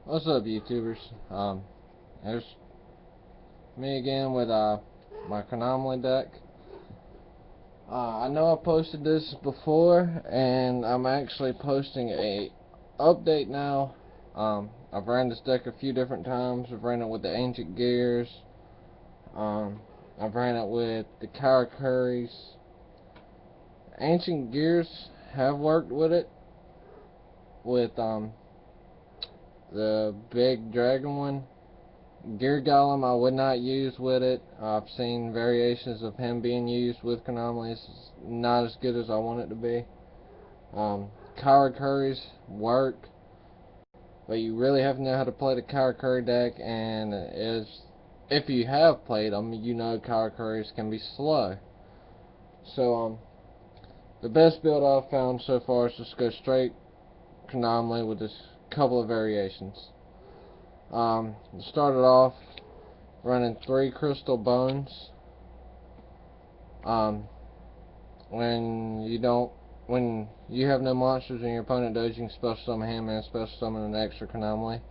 What's up, YouTubers? There's me again with my Chronomaly deck. I know I posted this before, and I'm actually posting a update now. I've ran this deck a few different times. I've ran it with the Ancient Gears. I've ran it with the Karakuri's. Ancient Gears have worked with it, with the big dragon one. Gear Golem I would not use with it. I've seen variations of him being used with Chronomaly. It's not as good as I want it to be. Karakuri's work, but you really have to know how to play the Karakuri deck, and if you have played them, you know Karakuri's can be slow. So the best build I've found so far is just go straight Chronomaly with just a couple of variations. Started off running 3 crystal bones. When you have no monsters and your opponent does, you can special summon him and special summon an extra Chronomaly.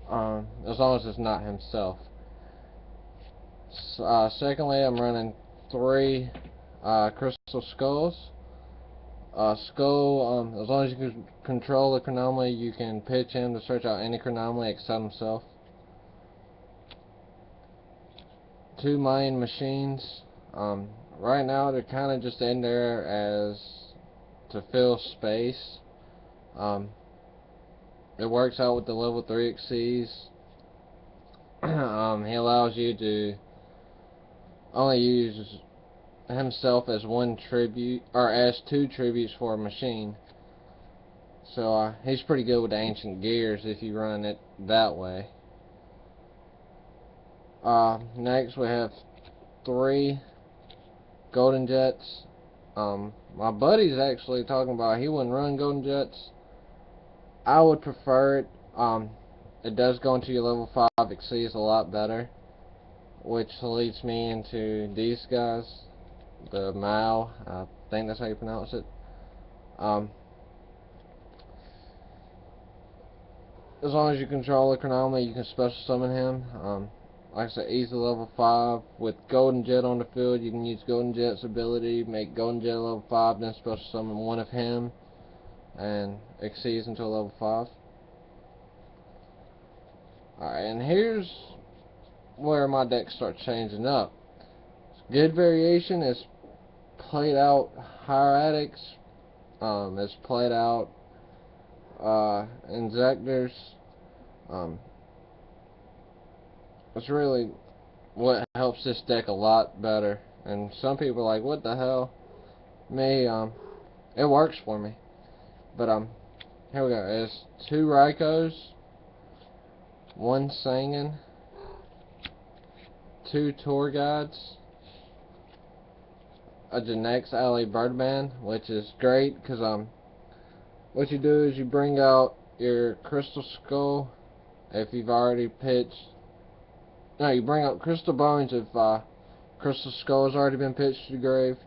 As long as it's not himself. Secondly, I'm running 3 crystal skulls. Skull, as long as you can control the Chronomaly, you can pitch him to search out any Chronomaly except himself. 2 main machines. Right now they're kind of just in there as to fill space. It works out with the level 3 exceeds. He allows you to only use himself as 1 tribute, or as 2 tributes for a machine. So he's pretty good with the Ancient Gears if you run it that way. Next we have 3 Golden Jets. My buddy's actually talking about he wouldn't run Golden Jets. I would prefer it. It does go into your level 5 exceeds a lot better, which leads me into these guys, the Mao. I think that's how you pronounce it. As long as you control the Chronomaly, you can special summon him. Like I said, easy level 5. With Golden Jet on the field, you can use Golden Jet's ability, make Golden Jet level 5, then special summon one of him, and exceeds until level 5. Alright, and here's where my deck starts changing up. Good variation is played out Hieratics, it's played out Injectors. It's really what helps this deck a lot better. And some people are like, what the hell? Me, it works for me. But here we go. It's 2 Raikos, 1 Sangan, 2 Tour Guides, a Genex Alley Birdman, which is great because what you do is you bring out your Crystal Skull if you've already pitched. No, you bring out Crystal Bones if Crystal Skull has already been pitched to the grave.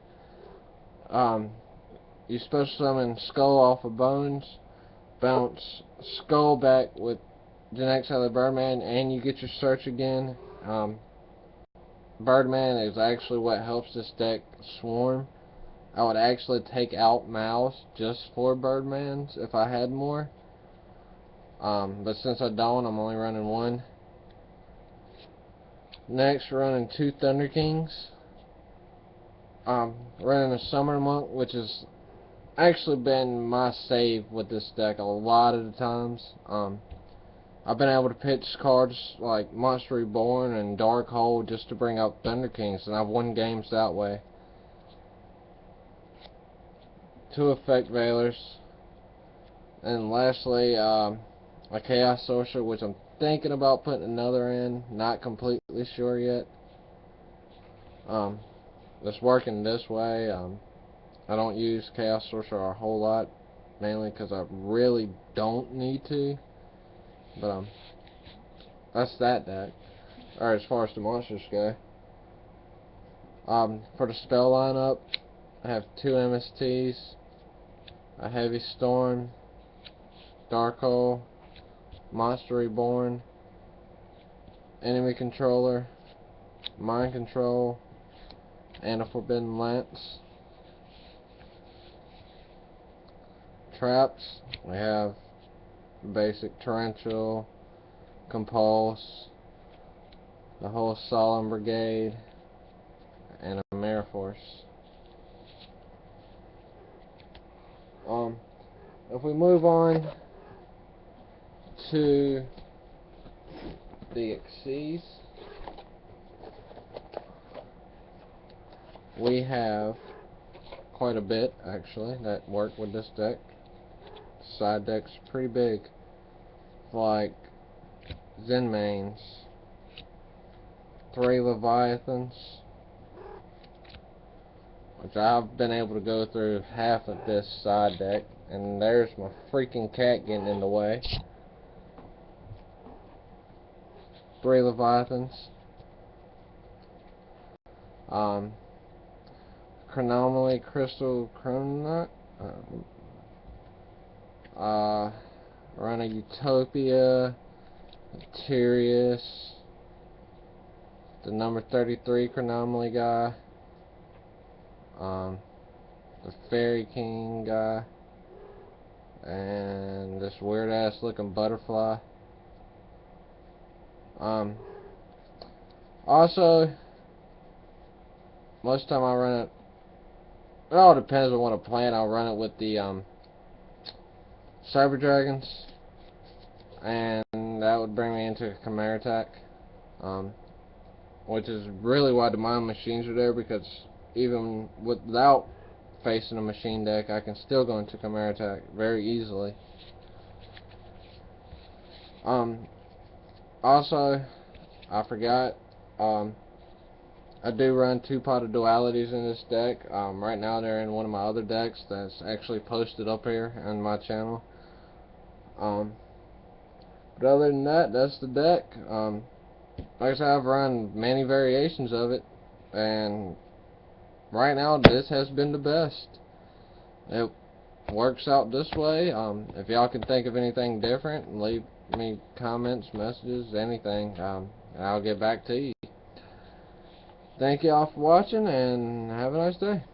You special summon Skull off of Bones, bounce Skull back with Genex Alley Birdman, and you get your search again. Birdman is actually what helps this deck swarm. I would actually take out Mouse just for Birdmans if I had more. But since I don't, I'm only running 1. Next, we're running 2 Thunder Kings. Running a Summer Monk, which has actually been my save with this deck a lot of the times. I've been able to pitch cards like Monster Reborn and Dark Hole just to bring out Thunder Kings, and I've won games that way. 2 Effect Veilers. And lastly, a Chaos Sorcerer, which I'm thinking about putting another in. Not completely sure yet. It's working this way. I don't use Chaos Sorcerer a whole lot, mainly because I really don't need to. But that's that deck. Or as far as the monsters go. For the spell lineup, I have 2 MSTs, a Heavy Storm, Dark Hole, Monster Reborn, Enemy Controller, Mind Control, and a Forbidden Lance. Traps, we have basic Torrential, Compulse, the whole Solemn Brigade, and a Mirror Force. If we move on to the Xyz, we have quite a bit actually that work with this deck. Side deck's pretty big, like Zen Mains, 3 Leviathans, which I've been able to go through half of this side deck, and there's my freaking cat getting in the way. 3 Leviathans, Chronomaly Crystal Chrononaut, run a Utopia, a Tyrius, the number 33 Chronomaly guy, the Fairy King guy, and this weird ass looking butterfly. Also, most of the time I run it, it all depends on what I plan. I'll run it with the Cyber Dragons, and that would bring me into Chimera Attack, which is really why the Mind Machines are there, because even without facing a machine deck, I can still go into Chimera Attack very easily. Also, I forgot, I do run 2 Pot of Dualities in this deck. Right now they're in one of my other decks that's actually posted up here on my channel. But other than that, that's the deck. Like I said, I've run many variations of it, and right now this has been the best. It works out this way. If y'all can think of anything different, leave me comments, messages, anything, and I'll get back to you. Thank y'all for watching, and have a nice day.